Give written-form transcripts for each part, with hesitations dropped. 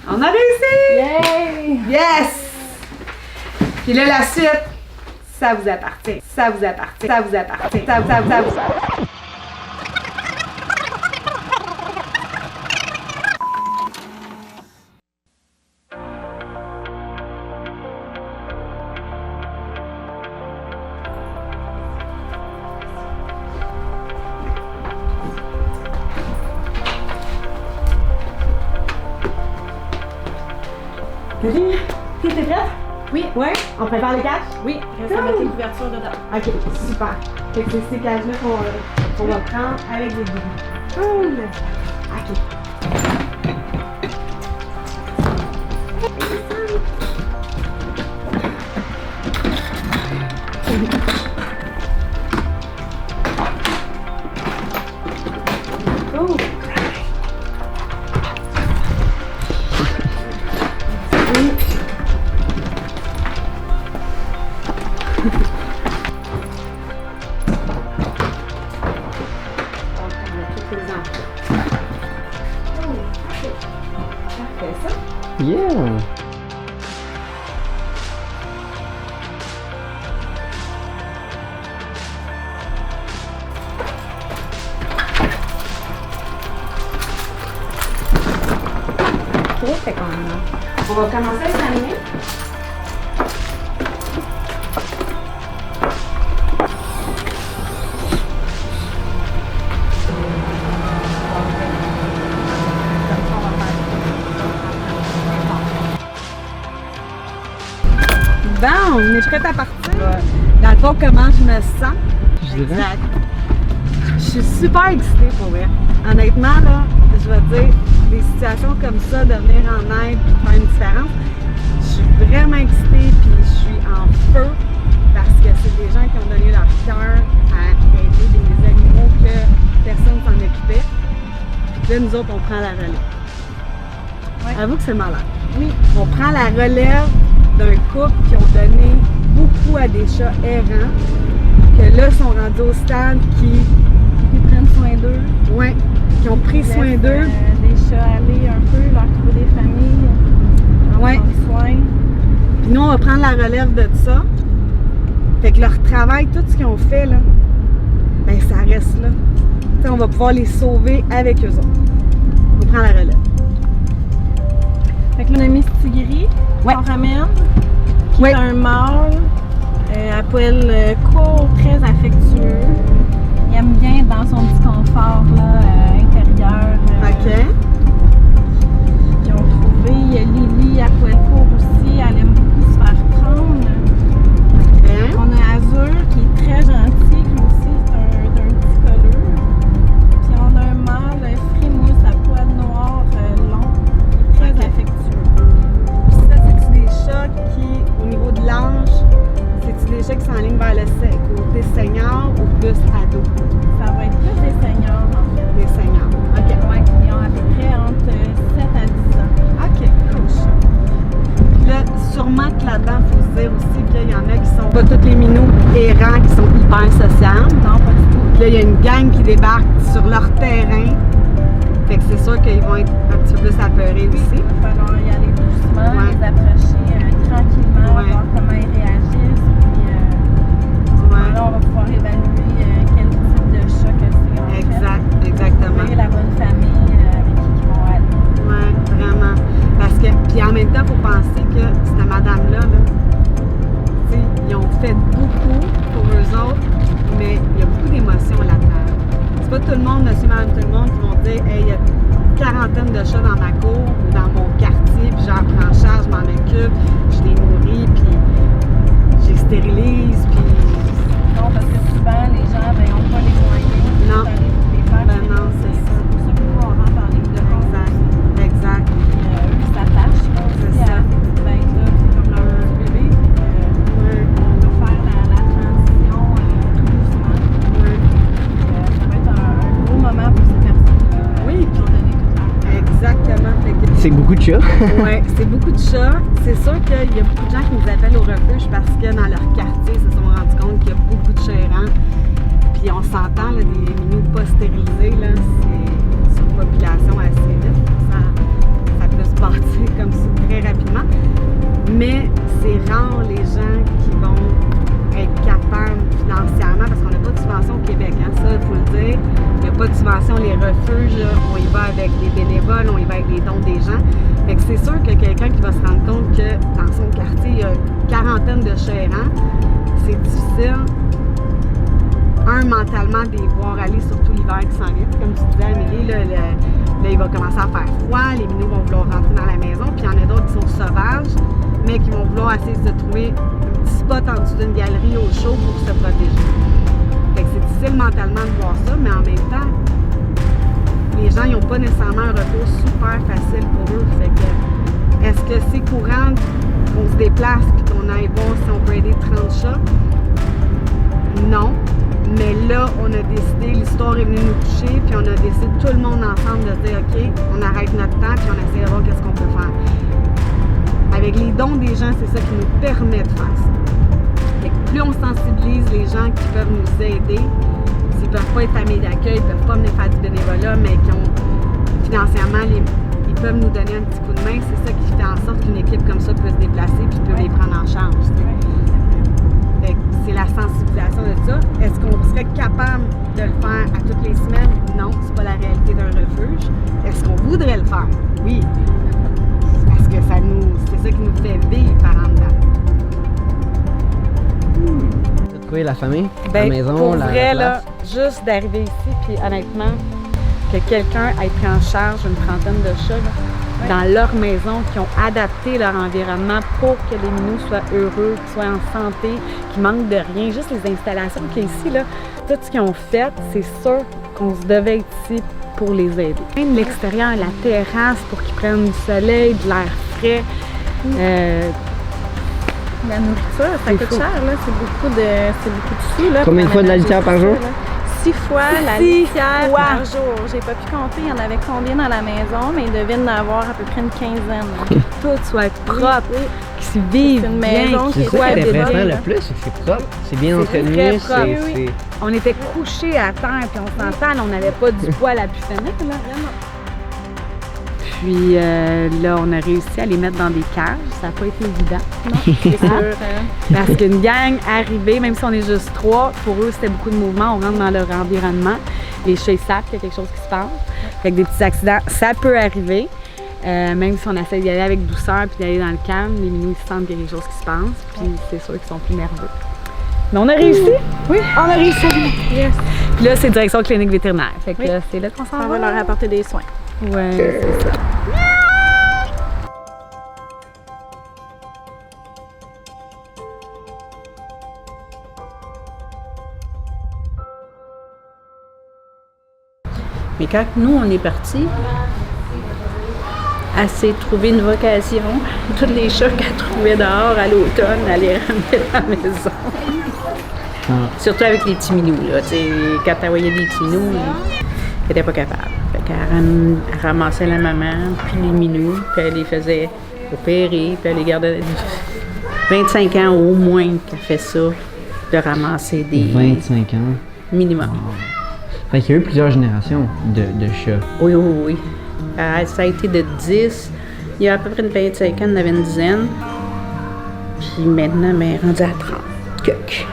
On a réussi! Yay! Yes! Puis là, la suite, ça vous appartient. Ça vous appartient. Ça vous appartient. Ça vous appartient. Julie, t'es prête? Oui. Ouais? On prépare les cages? Oui, reste à mettre les couvertures dedans. Ok, super. Fait que c'est ces cages-là qu'on va prendre avec les billes. Cool! Ok. Cool! Yeah! Ok, fait on va commencer à examiner. Bon, on est prête à partir. Dans le fond, comment je me sens? Je dirais. Exact. Je suis super excitée pour vrai. Honnêtement, là, je vais te dire, des situations comme ça, de venir en aide et faire une différence, je suis vraiment excitée puis je suis en feu parce que c'est des gens qui ont donné leur cœur à aider des animaux que personne s'en occupait. Puis là, nous autres, on prend la relève. Ouais. Avoue que c'est malade. Oui. On prend la relève d'un couple qui ont donné beaucoup à des chats errants, que là sont rendus au stade qui prennent soin d'eux. Oui, qui ont pris soin d'eux. Des chats aller un peu, leur trouver des familles, leur prendre soin. Puis nous, on va prendre la relève de ça. Fait que leur travail, tout ce qu'ils ont fait, là, ben ça reste là. T'sais, on va pouvoir les sauver avec eux autres. On prend la relève. Fait que là, on a mis Tigri, qu'on ramène, qui est un mâle, à poil court, très affectueux. Il aime bien être dans son petit confort là, intérieur. OK. Ils ont trouvé Lily à poil court aussi, elle aime beaucoup se faire prendre. OK. On a Azur qui est très gentil, lui aussi, c'est d'un petit colleux. Puis on a un mâle frimousse à poil noir long, qui est très affectueux. Puis ça, c'est-tu des chats qui, au niveau de l'âge, c'est-tu des chats qui s'enlignent vers le côté senior ou plus ado? Ça va être plus des seniors en fait. Des seniors. OK. Oui, ils ont à peu près entre 7 à 10 ans. OK, cool. Puis là, sûrement que là-dedans, il faut se dire aussi qu'il y en a qui sont pas tous les minous errants qui sont hyper sociables. Non, pas du tout. Puis là, il y a une gang qui débarque sur leur terrain. Fait que c'est sûr qu'ils vont être un petit peu plus apeurés aussi. Il va falloir y aller doucement, les approcher tranquillement, voir comment ils réagissent. Puis là, on va pouvoir évaluer quel type de chat que c'est en fait. Exactement. Trouver la bonne famille avec qui ils vont aller. Oui, vraiment. Parce que, puis en même temps, il faut penser que cette madame-là, là, ils ont fait beaucoup pour eux autres, mais il y a beaucoup d'émotions là-dedans. C'est pas tout le monde, monsieur, madame, tout le monde qui vont dire, hey, il y a une quarantaine de chats dans ma cour ou dans mon quartier, puis j'en prends en charge, je m'en occupe, je les nourris, puis je les stérilise, puis. Non, parce que souvent, les gens n'ont pas les moyens de les faire. Ben non, c'est ça. C'est pour ça que nous, on rentre en ligne de compte. Exact. Eux, ils s'attachent aussi à ces petites bêtes-là. C'est comme leur petit bébé. On va faire la transition tout doucement. Ça va être un gros moment pour ces personnes-là. Oui, qui ont donné tout leur temps. Exactement. C'est beaucoup de chats. Oui, c'est beaucoup de chats. C'est sûr qu'il y a beaucoup de gens qui nous appellent au refuge parce que dans leur quartier, ils se sont rendus compte qu'il y a beaucoup de chats errants. Puis on s'entend, là, des minous pas stérilisés, là, c'est une surpopulation assez vite. Ça peut se se bâtir comme ça très rapidement. Mais c'est rare les gens qui vont être capables financièrement, parce qu'on n'a pas de subvention au Québec, hein, ça, il faut le dire. Il n'y a pas de subvention, les refuges, là, on y va avec des bénévoles, on y va avec les dons des gens. Fait que c'est sûr que quelqu'un qui va se rendre compte que dans son quartier, il y a une quarantaine de gérants, c'est difficile. Mentalement, de les voir aller, surtout l'hiver qui s'en vient. Comme tu disais, Amélie, là, il va commencer à faire froid, les minous vont vouloir rentrer dans la maison, puis il y en a d'autres qui sont sauvages, mais qui vont vouloir essayer de se trouver un petit spot en dessous d'une galerie au chaud pour se protéger. Fait que c'est difficile mentalement de voir ça, mais en même temps, les gens n'ont pas nécessairement un recours super facile pour eux. Fait que, est-ce que c'est courant qu'on se déplace et qu'on aille voir si on peut aider 30 chats? Non. Mais là, on a décidé, l'histoire est venue nous toucher, puis on a décidé tout le monde ensemble de dire OK, on arrête notre temps, puis on essaie de voir qu'est-ce qu'on peut faire. Avec les dons des gens, c'est ça qui nous permet de faire ça. Fait que plus on sensibilise les gens qui peuvent nous aider, s'ils ne peuvent pas être famille d'accueil, ils ne peuvent pas venir faire du bénévolat, mais qui ont financièrement, ils peuvent nous donner un petit coup de main, c'est ça qui fait en sorte qu'une équipe comme ça peut se déplacer puis peut les prendre en charge. Fait que c'est la sensibilisation de ça. Est-ce qu'on serait capable de le faire à toutes les semaines? Non, c'est pas la réalité d'un refuge. Est-ce qu'on voudrait le faire? Oui. Parce que c'est ça qui nous fait vivre par en dedans. T'as trouvé la famille, Ben, la maison, pour la vrai, place? là, juste d'arriver ici, puis honnêtement, que quelqu'un ait pris en charge une trentaine de chats là, dans leur maison, qui ont adapté leur environnement pour que les minous soient heureux, qu'ils soient en santé, qu'ils manquent de rien. Juste les installations qu'il y a ici, là, tout ce qu'ils ont fait, c'est sûr qu'on se devait être ici pour les aider. Même l'extérieur, la terrasse, pour qu'ils prennent du soleil, de l'air frais. La nourriture, ça C'est coûte fou. cher, là. C'est beaucoup de sous, là. Combien de pour fois de la aménager litière par tout jour? ça, là. 6 fois la 6 litière fois. par jour. J'ai pas pu compter, il y en avait combien dans la maison, mais il devait y en avoir à peu près une quinzaine. Tout soit propre, qu'ils vivent C'est une bien, maison qu'ils qui C'est est ça qui est Ouais, impressionnant là. le plus, c'est que c'est propre, c'est bien C'est entretenu, très propre. c'est... Oui, On était couchés à terre, puis on s'entend, on n'avait pas du poil à pu finir, là. Puis là, on a réussi à les mettre dans des cages. Ça n'a pas été évident. C'est sûr. Parce qu'une gang arrivée, même si on est juste 3, pour eux, c'était beaucoup de mouvement. On rentre dans leur environnement. Les chats, ils savent qu'il y a quelque chose qui se passe. Fait que des petits accidents, ça peut arriver. Même si on essaie d'y aller avec douceur puis d'aller dans le calme, les minous, ils sentent qu'il y a quelque chose qui se passe. Puis c'est sûr qu'ils sont plus nerveux. Mais on a réussi! Oui, on a réussi! Yes. Puis là, c'est direction clinique vétérinaire. Fait que Oui. là, c'est là qu'on s'en On va. va leur apporter des soins. Ouais, c'est ça. Mais quand nous, on est partis, elle s'est trouvé une vocation. Tous les chats qu'elle trouvait dehors à l'automne, elle les ramenait à la maison. Surtout avec les petits minous, là. T'sais, quand elle voyait des petits minous, elle n'était pas capable. Fait qu'elle ramassait la maman, puis les minous, puis elle les faisait opérer, puis elle les gardait. 25 ans au moins qu'elle fait ça, de ramasser des 25 ans. minimum. Fait qu'il y a eu plusieurs générations de chats. Oui, oui, oui. Ça a été de 10. Il y a à peu près de 25 ans, on en avait une dizaine. Puis maintenant, elle est rendue à 30. Cuc.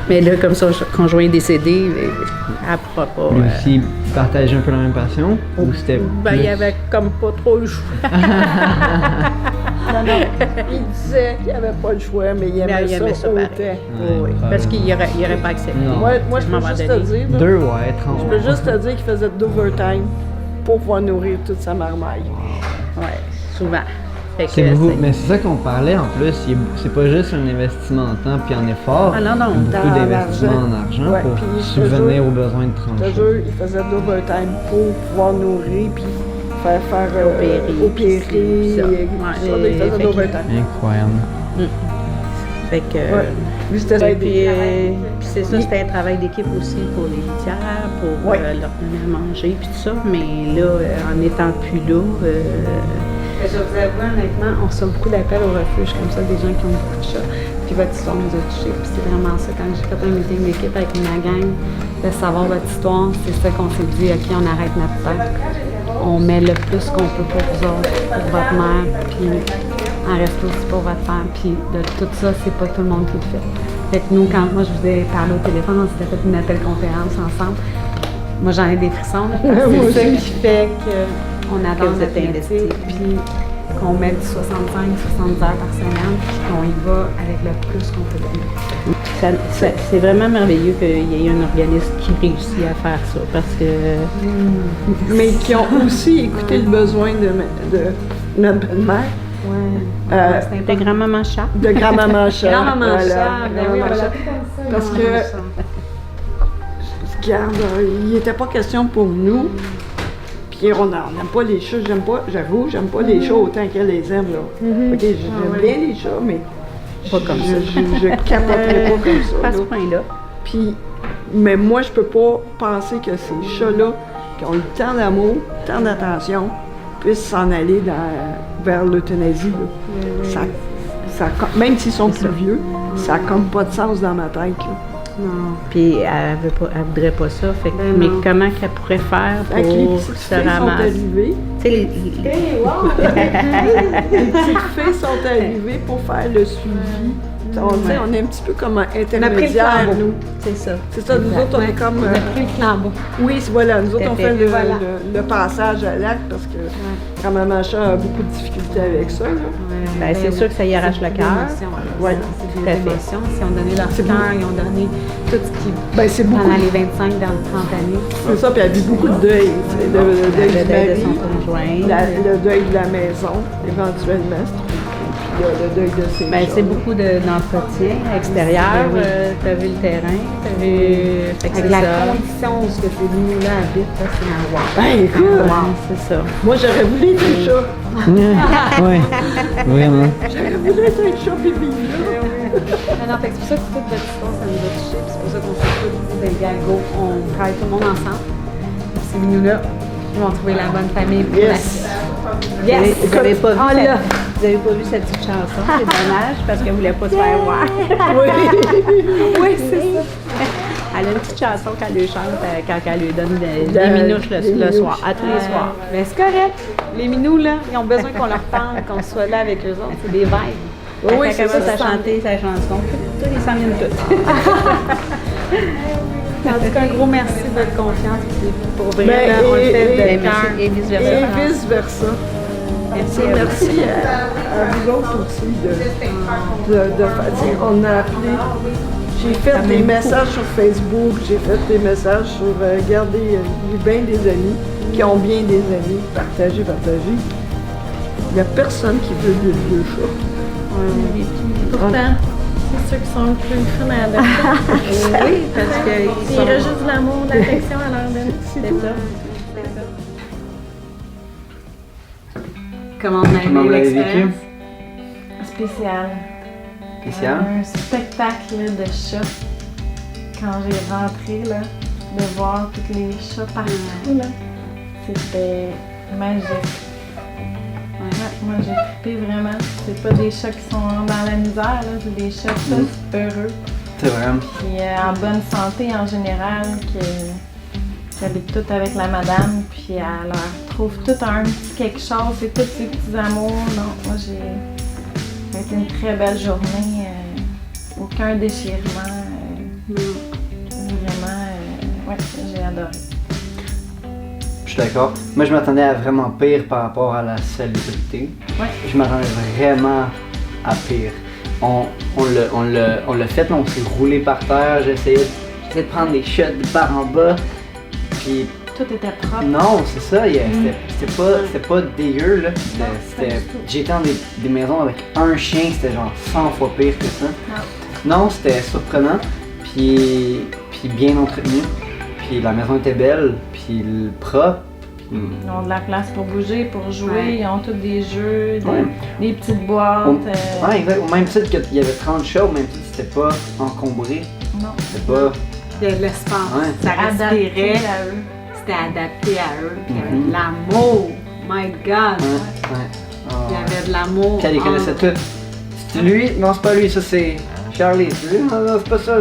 Mais là, comme son conjoint est décédé, elle ne pourra pas. Lui aussi partageait un peu la même passion? Ou c'était Ben, il plus- n'y avait comme pas trop le choix. Il disait qu'il n'y avait pas le choix, mais il aimait, Mais il aimait ça autant. pareil. Ouais, Oui, parce qu'il n'aurait pas accepté. Non. Moi, je À un peux moment juste donné. te dire, là, 2, ouais, 30. je peux juste te dire qu'il faisait de l'overtime pour pouvoir nourrir toute sa marmaille. Oui, souvent. Fait que C'est beaucoup, c'est- mais c'est ça qu'on parlait en plus, c'est pas juste un investissement en temps puis en effort, Ah, non, non. il y a beaucoup Dans d'investissement en argent Ouais, pour puis je te subvenir jure- aux besoins de Je 30 te chats. jure, il faisait de l'overtime pour pouvoir nourrir puis faire Opérer, opérer. puis ça. Il Ouais, faisait fait de que- l'overtime. Incroyable. Fait que. Ouais. Lui, c'était ça. Puis c'est ça, c'était un travail d'équipe aussi pour les litières, pour Ouais. leur donner à manger, puis tout ça. Mais là, en n'étant plus là, Je vous avoue, honnêtement, on reçoit beaucoup d'appels au refuge comme ça, des gens qui ont beaucoup de chats. Puis votre histoire nous a touchés. Puis c'est vraiment ça, quand j'ai fait un meeting d'équipe avec ma gang, de savoir votre histoire, c'est ça qu'on s'est dit, OK, on arrête notre temps. on met le plus qu'on peut pour vous autres, pour votre mère, puis en reste aussi pour votre père. Puis de tout ça, c'est pas tout le monde qui le fait. Fait que nous, quand moi je vous ai parlé au téléphone, on s'était fait une appel-conférence ensemble. Moi, j'en ai des frissons, là, parce que c'est ça qui fait qu'on adore notre métier, puis qu'on met du 65-70 heures par semaine, puis qu'on y va avec le plus qu'on peut donner. C'est vraiment merveilleux qu'il y ait un organisme qui réussit à faire ça, parce que... Mais qui ont aussi écouté le besoin de notre belle-mère. De grand-maman chat. De grand-maman chat. Grand-maman chat, ben oui, on grand-maman va chat. Parce que, regarde, il n'était pas question pour nous. Puis on n'aime pas les chats, j'aime pas les chats autant qu'elle les aime, là. OK, j'aime bien les chats, mais Pas comme ça. je capoterais pas comme ça. Pas à ce là. point-là. Puis, mais moi, je peux pas penser que ces chats-là, qui ont eu tant d'amour, tant d'attention, puissent s'en aller vers l'euthanasie. Même s'ils sont plus vieux, ça n'a comme pas de sens dans ma tête. Là. Non. Puis elle voudrait pas ça. Fait que, mais non. comment qu'elle pourrait faire Fait que les pour petites se filles sont ramasser? arrivées. Tu sais, Les petites filles sont arrivées pour faire le suivi. On est un petit peu comme un intermédiaire, flambeau. nous. c'est ça. C'est ça, nous autres, on est comme... On a pris le flambeau. oui, voilà, nous autres, on fait Voilà. le passage à l'acte parce que grand-maman chat a beaucoup de difficultés avec ça. Là. Ben, c'est sûr que ça y arrache le cœur. Ouais, c'est tout à des fait. émotions. Si on donnait leur C'est cœur, ils ont donné tout ce qui... Ben, c'est beaucoup. Pendant les 25, dans 30 années. C'est ça, puis elle vit beaucoup de deuil. Tu sais, le deuil Le du deuil de mari, son conjoint. le deuil de la maison, éventuellement. Puis le deuil de ses Ben, chats. c'est beaucoup d'entretien extérieur. Ben oui. T'as vu le terrain, t'as vu... Fait que Avec c'est la ça. condition où ce que ces lignes-là habitent, là, c'est un roi. Ben, écoute, C'est ça. moi, j'aurais voulu être un chat. Oui, vraiment. J'aurais voulu être un chat puis vivre là. Non, fait que c'est pour ça que toute votre histoire, ça nous a touchés. Puis c'est pour ça qu'on s'est tous dit, ben, gars, go, on travaille tout le monde ensemble. Puis ces minous-là, ils vont trouver la bonne famille pour la suite. Yes! Vous avez pas vu Ah, là. vous avez pas vu cette petite chanson, c'est dommage, parce qu'elle voulait pas se faire voir. Oui, c'est ça. Elle a une petite chanson qu'elle lui chante quand elle lui donne des Des minouches le minouches. soir, à tous les soirs. Mais c'est correct. Les minous, là, ils ont besoin qu'on leur parle, qu'on soit là avec eux autres. C'est des vibes. Quand Oui, elle c'est commence à ça. chanter sa chanson, tous les 100 minutes toutes. En tout cas, un gros merci de votre confiance. Puis pour vrai, Ben, là, on le fait et- de cœur. Et vice-versa. Et vice-versa. Merci à vous. Merci à vous autres aussi de faire. On a appelé. J'ai fait des messages sur Facebook, j'ai fait des messages sur regardez, j'ai bien des amis qui ont bien des amis. Partagez. Il n'y a personne qui veut le vieux chat. Pourtant, c'est ceux qui sont le plus fun à adopter. Oui, parce Il y qu'ils aurait juste de l'amour, de l'affection à leur donner. C'est ça. Comment on a Comment vous aimé l'avez vécu? l'expérience? Spécial. Spécial? Un spectacle là, de chats. Quand j'ai rentré, là, de voir tous les chats partout, là, c'était magique. Ouais, moi, j'ai trippé vraiment. C'est pas des chats qui sont dans la misère, là, c'est des chats tous heureux. C'est vrai. Puis en bonne santé en général, qui habitent toutes avec la madame, puis elle leur trouve tout un petit quelque chose, c'est tous ces petits amours. Non, moi ça a été une très belle journée, aucun déchirement, vraiment, ouais, j'ai adoré. Je suis d'accord. Moi, je m'attendais à vraiment pire par rapport à la salubrité. Ouais. Je m'attendais vraiment à pire. On l'a fait, là, on s'est roulé par terre. J'essayais de prendre des shots de par en bas. Puis Tout était propre. non, c'est ça. C'était pas dégueu là. J'étais dans des maisons avec un chien, c'était genre 100 fois pire que ça. Non, c'était surprenant. Puis bien entretenu. Puis la maison était belle. Puis propre. Puis Ils ont de la place pour bouger, pour jouer, Ouais. ils ont tous des jeux, Ouais. des petites boîtes. Ouais, exact. Au même titre qu'il y avait 30 chats, au même titre c'était pas encombré. Non. C'était pas. Il y a de l'espace. Ouais. Ça Adapté respirait. à eux. C'était adapté à eux. Puis il y avait Mhm. de l'amour. My God! Ouais. Il y avait de l'amour. Puis elle les connaissait toutes. C'est lui? Non, c'est pas lui, ça c'est Charlie. C'est lui? Non, non, c'est pas ça.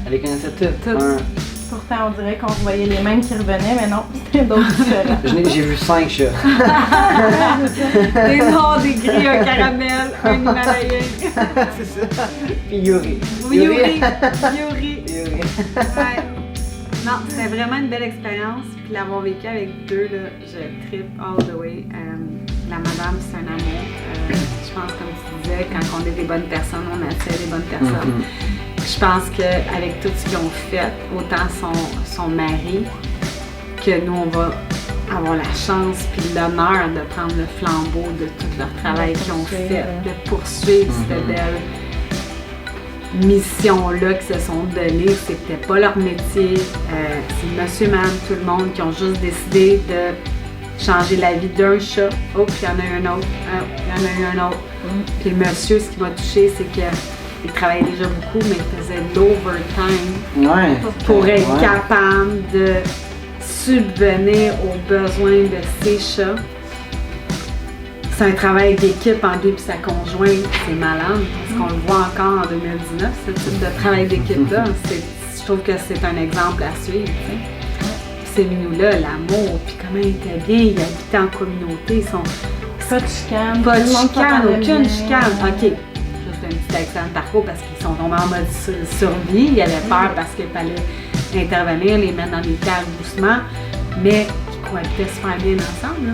Elle les connaissait toutes. Toutes. Pourtant, on dirait qu'on voyait les mêmes qui revenaient, mais non, c'était d'autres différents. J'ai vu 5 chats. Des noirs, des gris, un caramel, un himalayen. C'est ça. Puis Yuri. Yuri. Yuri. Ouais. Non, c'était vraiment une belle expérience. Puis l'avoir vécu avec deux, là, je trip all the way. La madame, c'est un amour. Je pense, comme tu disais, quand on est des bonnes personnes, on attire des bonnes personnes. Je pense qu'avec tout ce qu'ils ont fait, autant son mari, que nous, on va avoir la chance puis l'honneur de prendre le flambeau de tout leur travail qu'ils ont fait, de poursuivre cette belle mission-là qu'ils se sont donnée. C'était pas leur métier. C'est monsieur, madame, tout le monde qui ont juste décidé de changer la vie d'un chat. Oh, puis il y en a eu un autre. Il y en a eu un autre. Puis le monsieur, ce qui m'a touchée, c'est qu'il travaillait déjà beaucoup, mais il faisait de l'overtime pour être capable de subvenir aux besoins de ses chats. C'est un travail d'équipe en lui et sa conjointe, c'est malade, parce qu'on le voit encore en 2019, ce type de travail d'équipe-là. Je trouve que c'est un exemple à suivre. Puis ces minous-là, l'amour, puis comment ils étaient bien, ils habitaient en communauté, ils sont... Pas de chicane. Pas de chicane, aucune chicane. OK. C'est un petit accident de parcours parce qu'ils sont tombés en mode survie, ils avaient peur parce qu'il fallait intervenir, les mettre dans des cages doucement, mais ils cohabitaient super bien ensemble. Là.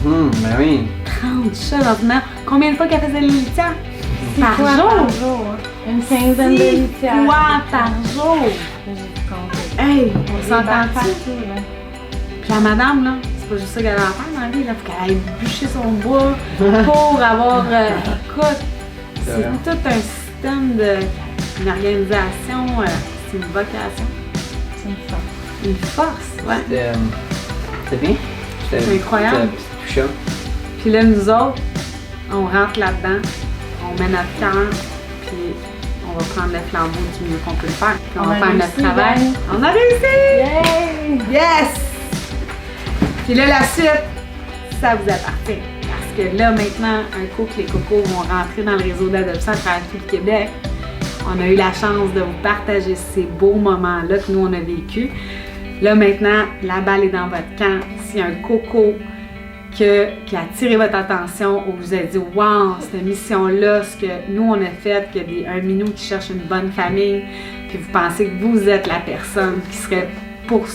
Ben oui. 30 chats dans une heure. Combien de fois qu'elle faisait le litière? Par jour? Par jour. Une quinzaine de litières. 6 fois par jour. Hey, on s'entend-tu? Puis la madame, là, c'est pas juste ça qu'elle a à faire dans la vie, là. Faut qu'elle aille bûcher son bois pour avoir... écoute, c'est tout un système une organisation, c'est une vocation. C'est une force. Une force, ouais. C'était bien. C'est incroyable. C'était touchant. Puis là, nous autres, on rentre là-dedans, on met notre cœur, puis on va prendre le flambeau du mieux qu'on peut le faire. Puis on va faire notre travail. Ben. On a réussi! Yay! Yes! Puis là, la suite, ça vous appartient. Parce que là, maintenant, un couple, les cocos vont rentrer dans le réseau d'adoption à travers tout le Québec. On a eu la chance de vous partager ces beaux moments-là que nous, on a vécu. Là, maintenant, la balle est dans votre camp. S'il y a un coco qui a attiré votre attention ou vous a dit « Wow, cette mission-là, ce que nous, on a fait, qu'il y a un minou qui cherche une bonne famille, puis vous pensez que vous êtes la personne qui serait pour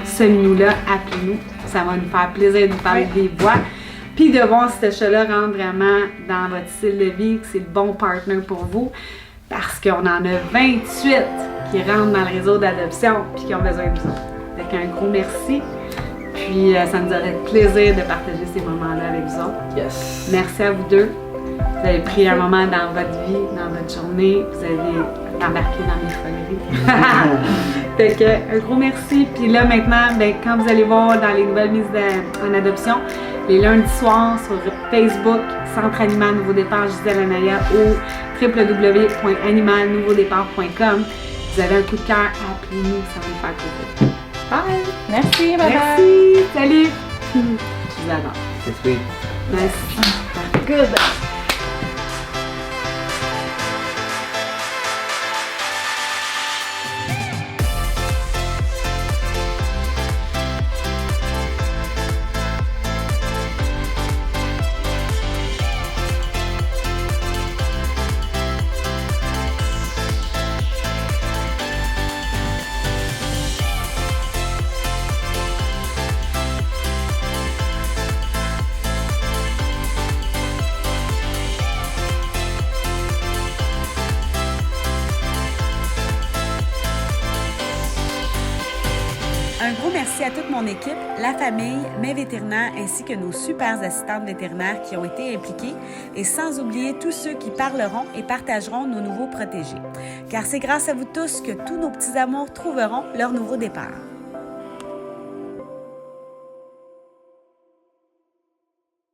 ce minou-là, appelez-nous. Ça va nous faire plaisir de vous parler des voix. Puis de voir si ce chat-là rentre vraiment dans votre style de vie, que c'est le bon partner pour vous. Parce qu'on en a 28 qui rentrent dans le réseau d'adoption puis qui ont besoin de vous. Donc un gros merci. Puis ça nous aurait plaisir de partager ces moments-là avec vous autres. Yes. Merci à vous deux. Vous avez pris un moment dans votre vie, dans votre journée. Vous avez embarqué dans mes foleries. Fait que un gros merci. Puis là maintenant, ben, quand vous allez voir dans les nouvelles mises en adoption, les lundis soirs sur Facebook, Centre Animal Nouveau Départ Gisèle Anaya ou www.animalnouveaudépart.com. Vous avez un coup de cœur, appelez-nous, ça va nous faire plaisir. Bye! Merci, bye bye! Merci! Salut! Je vous adore. C'est sweet. Merci. Good! Un gros merci à toute mon équipe, la famille, mes vétérinaires ainsi que nos super assistantes vétérinaires qui ont été impliquées et sans oublier tous ceux qui parleront et partageront nos nouveaux protégés. Car c'est grâce à vous tous que tous nos petits amours trouveront leur nouveau départ.